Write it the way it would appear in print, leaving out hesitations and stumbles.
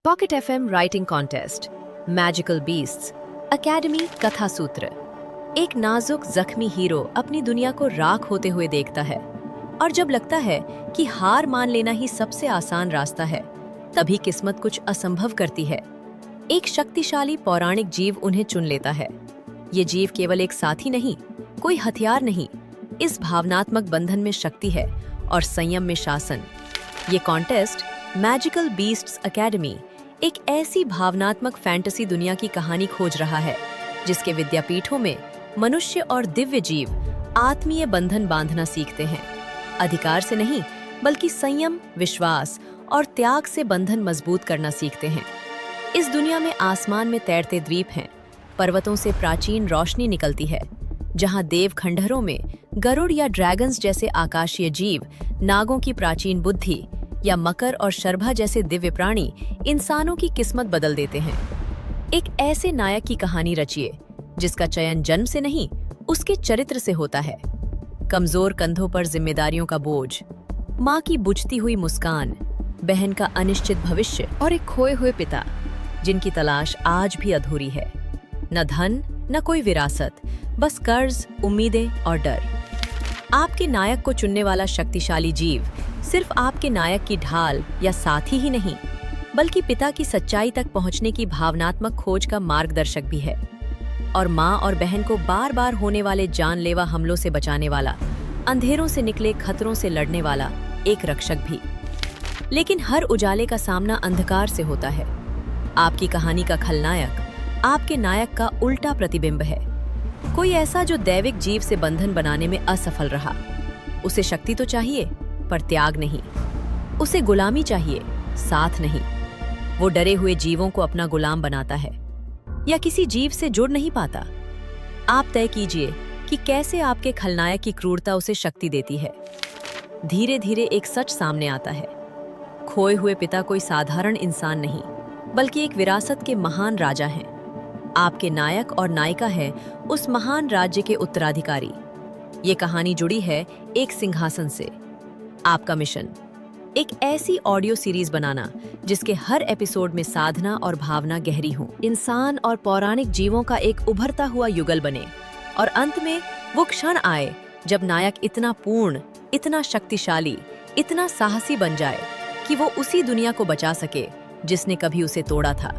Pocket FM writing contest, magical beasts, academy कथा सूत्र। एक नाजुक जख्मी हीरो अपनी दुनिया को राख होते हुए देखता है और जब लगता है कि हार मान लेना ही सबसे आसान रास्ता है, तभी किस्मत कुछ असंभव करती है। एक शक्तिशाली पौराणिक जीव उन्हें चुन लेता है। ये जीव केवल एक साथी नहीं, कोई हथियार नहीं, इस भावनात्मक बंधन में शक्ति है और संयम में शासन। ये कॉन्टेस्ट मैजिकल बीस्ट्स एकेडमी एक ऐसी भावनात्मक फैंटेसी दुनिया की कहानी खोज रहा है जिसके विद्यापीठों में मनुष्य और दिव्य जीव आत्मीय बंधन बांधना सीखते हैं। अधिकार से नहीं, बल्कि संयम, विश्वास और त्याग से बंधन मजबूत करना सीखते हैं। इस दुनिया में आसमान में तैरते द्वीप हैं, पर्वतों से प्राचीन रोशनी निकलती है, जहां देव खंडहरों में गरुड़ या ड्रैगन्स जैसे आकाशीय जीव, नागों की प्राचीन बुद्धि या मकर और शर्भा जैसे दिव्य प्राणी इंसानों की किस्मत बदल देते हैं। एक ऐसे नायक की कहानी रचिए जिसका चयन जन्म से नहीं, उसके चरित्र से होता है। कमजोर कंधों पर जिम्मेदारियों का बोझ, माँ की बुझती हुई मुस्कान, बहन का अनिश्चित भविष्य और एक खोए हुए पिता जिनकी तलाश आज भी अधूरी है। न धन, न कोई विरासत, बस कर्ज, उम्मीदें और डर। आपके नायक को चुनने वाला शक्तिशाली जीव सिर्फ आपके नायक की ढाल या साथी ही नहीं, बल्कि पिता की सच्चाई तक पहुंचने की भावनात्मक खोज का मार्गदर्शक भी है, और माँ और बहन को बार बार होने वाले जानलेवा हमलों से बचाने वाला, अंधेरों से निकले खतरों से लड़ने वाला एक रक्षक भी। लेकिन हर उजाले का सामना अंधकार से होता है। आपकी कहानी का खलनायक आपके नायक का उल्टा प्रतिबिंब है। कोई ऐसा जो दैविक जीव से बंधन बनाने में असफल रहा। उसे शक्ति तो चाहिए, पर त्याग नहीं। उसे गुलामी चाहिए, साथ नहीं। वो डरे हुए जीवों को अपना गुलाम बनाता है या किसी जीव से जुड़ नहीं पाता। आप तय कीजिए कि कैसे आपके खलनायक की क्रूरता उसे शक्ति देती है। धीरे धीरे एक सच सामने आता है। खोए हुए पिता कोई साधारण इंसान नहीं, बल्कि एक विरासत के महान राजा हैं। आपके नायक और नायिका है उस महान राज्य के उत्तराधिकारी। ये कहानी जुड़ी है एक सिंहासन से। आपका मिशन, एक ऐसी ऑडियो सीरीज बनाना जिसके हर एपिसोड में साधना और भावना गहरी हो, इंसान और पौराणिक जीवों का एक उभरता हुआ युगल बने, और अंत में वो क्षण आए जब नायक इतना पूर्ण, इतना शक्तिशाली, इतना साहसी बन जाए कि वो उसी दुनिया को बचा सके जिसने कभी उसे तोड़ा था।